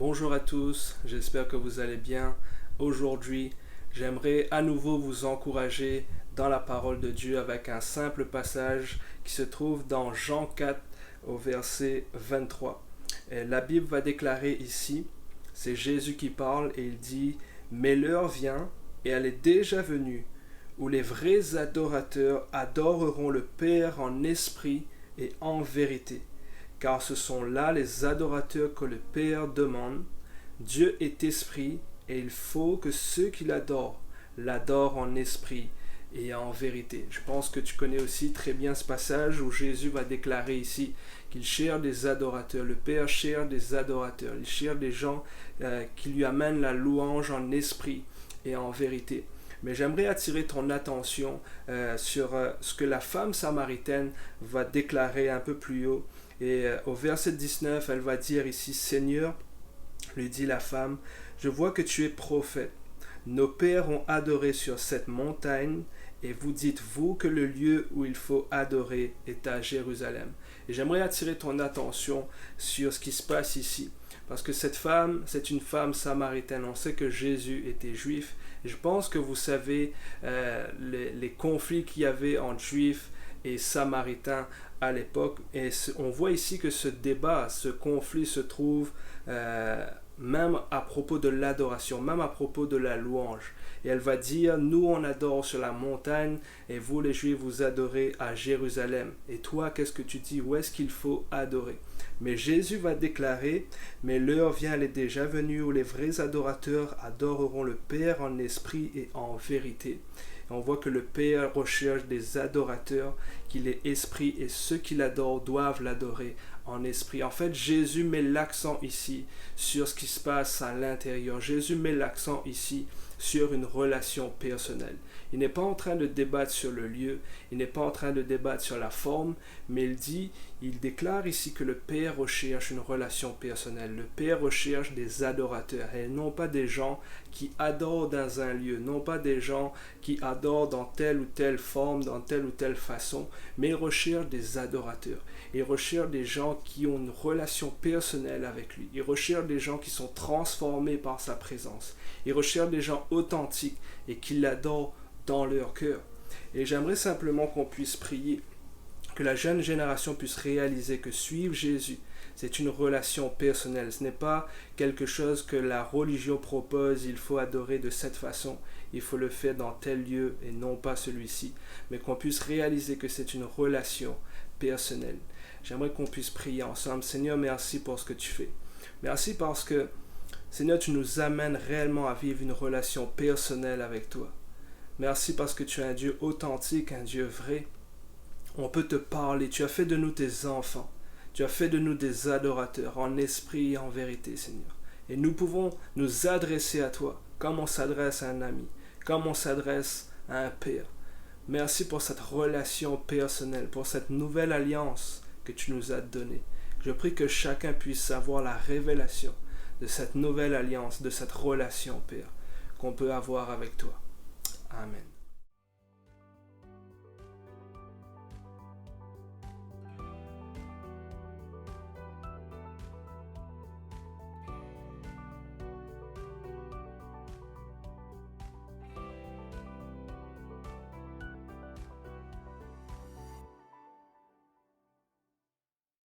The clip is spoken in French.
Bonjour à tous, j'espère que vous allez bien. Aujourd'hui, j'aimerais à nouveau vous encourager dans la parole de Dieu avec un simple passage qui se trouve dans Jean 4 au verset 23. Et la Bible va déclarer ici, c'est Jésus qui parle et il dit « Mais l'heure vient, et elle est déjà venue, où les vrais adorateurs adoreront le Père en esprit et en vérité. Car ce sont là les adorateurs que le Père demande. Dieu est esprit, et il faut que ceux qui l'adorent en esprit et en vérité. » Je pense que tu connais aussi très bien ce passage où Jésus va déclarer ici qu'il cherche des adorateurs. Le Père cherche des adorateurs. Il cherche des gens qui lui amènent la louange en esprit et en vérité. Mais j'aimerais attirer ton attention sur ce que la femme samaritaine va déclarer un peu plus haut. Et au verset 19, elle va dire ici, « Seigneur, lui dit la femme, je vois que tu es prophète. Nos pères ont adoré sur cette montagne, et vous dites-vous que le lieu où il faut adorer est à Jérusalem. » Et j'aimerais attirer ton attention sur ce qui se passe ici. Parce que cette femme, c'est une femme samaritaine. On sait que Jésus était juif. Et je pense que vous savez les conflits qu'il y avait entre juifs et samaritains à l'époque. Et on voit ici que ce débat, ce conflit se trouve même à propos de l'adoration, même à propos de la louange. Et elle va dire, nous on adore sur la montagne et vous les Juifs vous adorez à Jérusalem. Et toi, qu'est-ce que tu dis? Où est-ce qu'il faut adorer? Mais Jésus va déclarer, mais l'heure vient, elle est déjà venue où les vrais adorateurs adoreront le Père en esprit et en vérité. Et on voit que le Père recherche des adorateurs, qu'il est esprit et ceux qui l'adorent doivent l'adorer en esprit. En fait, Jésus met l'accent ici sur ce qui se passe à l'intérieur. Jésus met l'accent ici sur une relation personnelle. Il n'est pas en train de débattre sur le lieu, il n'est pas en train de débattre sur la forme, mais il déclare ici que le Père recherche une relation personnelle. Le Père recherche des adorateurs et non pas des gens qui adorent dans un lieu, non pas des gens qui adorent dans telle ou telle forme, dans telle ou telle façon, mais il recherche des adorateurs. Il recherche des gens qui ont une relation personnelle avec lui. Il recherche des gens qui sont transformés par sa présence. Il recherche des gens authentiques et qui l'adorent dans leur cœur. Et j'aimerais simplement qu'on puisse prier, que la jeune génération puisse réaliser que suivre Jésus, c'est une relation personnelle. Ce n'est pas quelque chose que la religion propose, il faut adorer de cette façon, il faut le faire dans tel lieu et non pas celui-ci. Mais qu'on puisse réaliser que c'est une relation personnelle. J'aimerais qu'on puisse prier ensemble. Seigneur, merci pour ce que tu fais. Merci parce que, Seigneur, tu nous amènes réellement à vivre une relation personnelle avec toi. Merci parce que tu es un Dieu authentique, un Dieu vrai. On peut te parler. Tu as fait de nous tes enfants. Tu as fait de nous des adorateurs en esprit et en vérité, Seigneur. Et nous pouvons nous adresser à toi comme on s'adresse à un ami, comme on s'adresse à un père. Merci pour cette relation personnelle, pour cette nouvelle alliance que tu nous as donnée. Je prie que chacun puisse avoir la révélation de cette nouvelle alliance, de cette relation, Père, qu'on peut avoir avec toi. Amen.